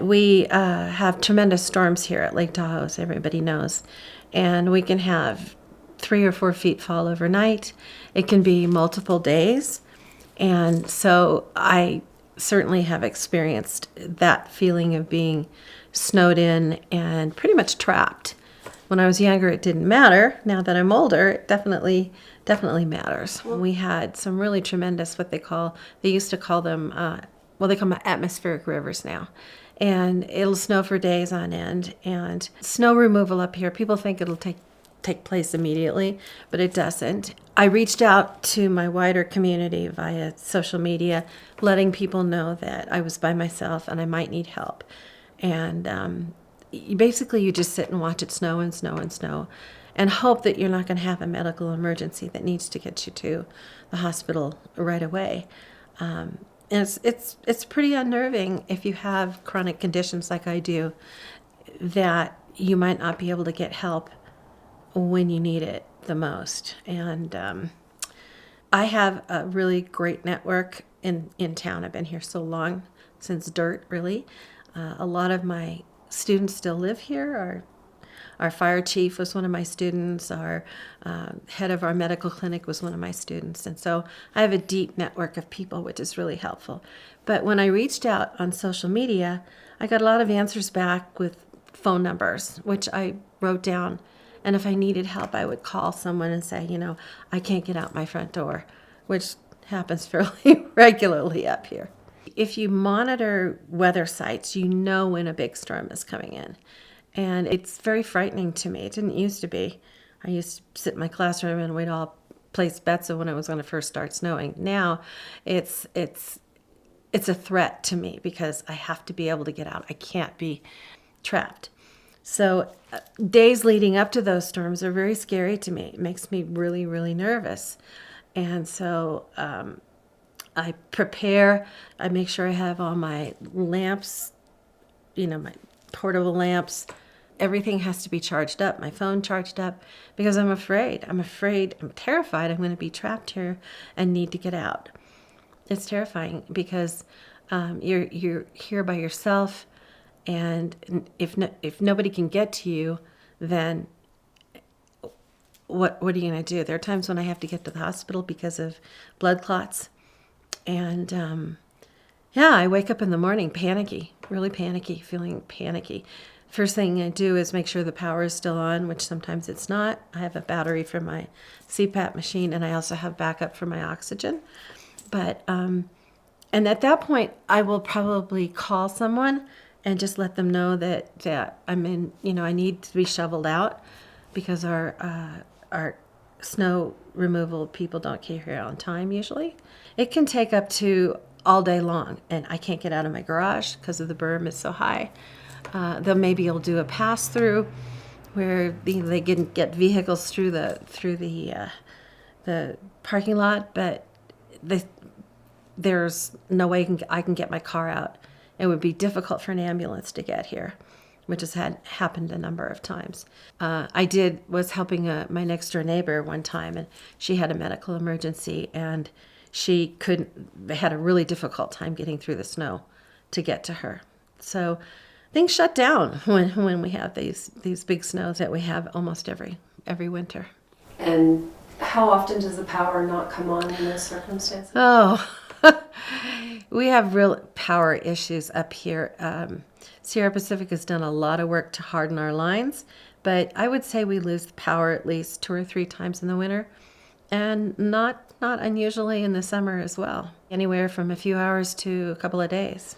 We have tremendous storms here at Lake Tahoe, as everybody knows, and we can have 3 or 4 feet fall overnight. It can be multiple days, and so I certainly have experienced that feeling of being snowed in and pretty much trapped. When I was younger, it didn't matter. Now that I'm older, it definitely matters. We had some really tremendous, they used to call them, they call them atmospheric rivers now. And it'll snow for days on end. And snow removal up here, people think it'll take place immediately, but it doesn't. I reached out to my wider community via social media, letting people know that I was by myself and I might need help. And you just sit and watch it snow and snow and snow and hope that you're not going to have a medical emergency that needs to get you to the hospital right away. And it's pretty unnerving if you have chronic conditions like I do, that you might not be able to get help when you need it the most. And I have a really great network in town. I've been here so long, since dirt, really. A lot of my students still live here. Our fire chief was one of my students. Our head of our medical clinic was one of my students. And so I have a deep network of people, which is really helpful. But when I reached out on social media, I got a lot of answers back with phone numbers, which I wrote down. And if I needed help, I would call someone and say, I can't get out my front door, which happens fairly regularly up here. If you monitor weather sites, you know when a big storm is coming in. And it's very frightening to me. It didn't used to be. I used to sit in my classroom and we'd all place bets of when it was going to first start snowing. Now it's a threat to me because I have to be able to get out. I can't be trapped. So days leading up to those storms are very scary to me. It makes me really, really nervous. And so I prepare. I make sure I have all my lamps, my portable lamps. Everything has to be charged up, my phone charged up, because I'm afraid. I'm terrified I'm going to be trapped here and need to get out. It's terrifying because you're here by yourself. And if nobody can get to you, then what are you going to do? There are times when I have to get to the hospital because of blood clots. And I wake up in the morning panicky, really panicky, feeling panicky. First thing I do is make sure the power is still on, which sometimes it's not. I have a battery for my CPAP machine, and I also have backup for my oxygen. But and at that point, I will probably call someone and just let them know that I'm in, I need to be shoveled out because our snow removal people don't get here on time usually. It can take up to all day long, and I can't get out of my garage because of the berm is so high. They'll maybe do a pass through where they can get vehicles through the parking lot, but there's no way I can get my car out. It would be difficult for an ambulance to get here, which has happened a number of times. I was helping my next door neighbor one time, and she had a medical emergency, and she had a really difficult time getting through the snow to get to her. So things shut down when we have these big snows that we have almost every winter. And how often does the power not come on in those circumstances? Oh, we have real power issues up here. Sierra Pacific has done a lot of work to harden our lines, but I would say we lose power at least 2 or 3 times in the winter, and not unusually in the summer as well. Anywhere from a few hours to a couple of days.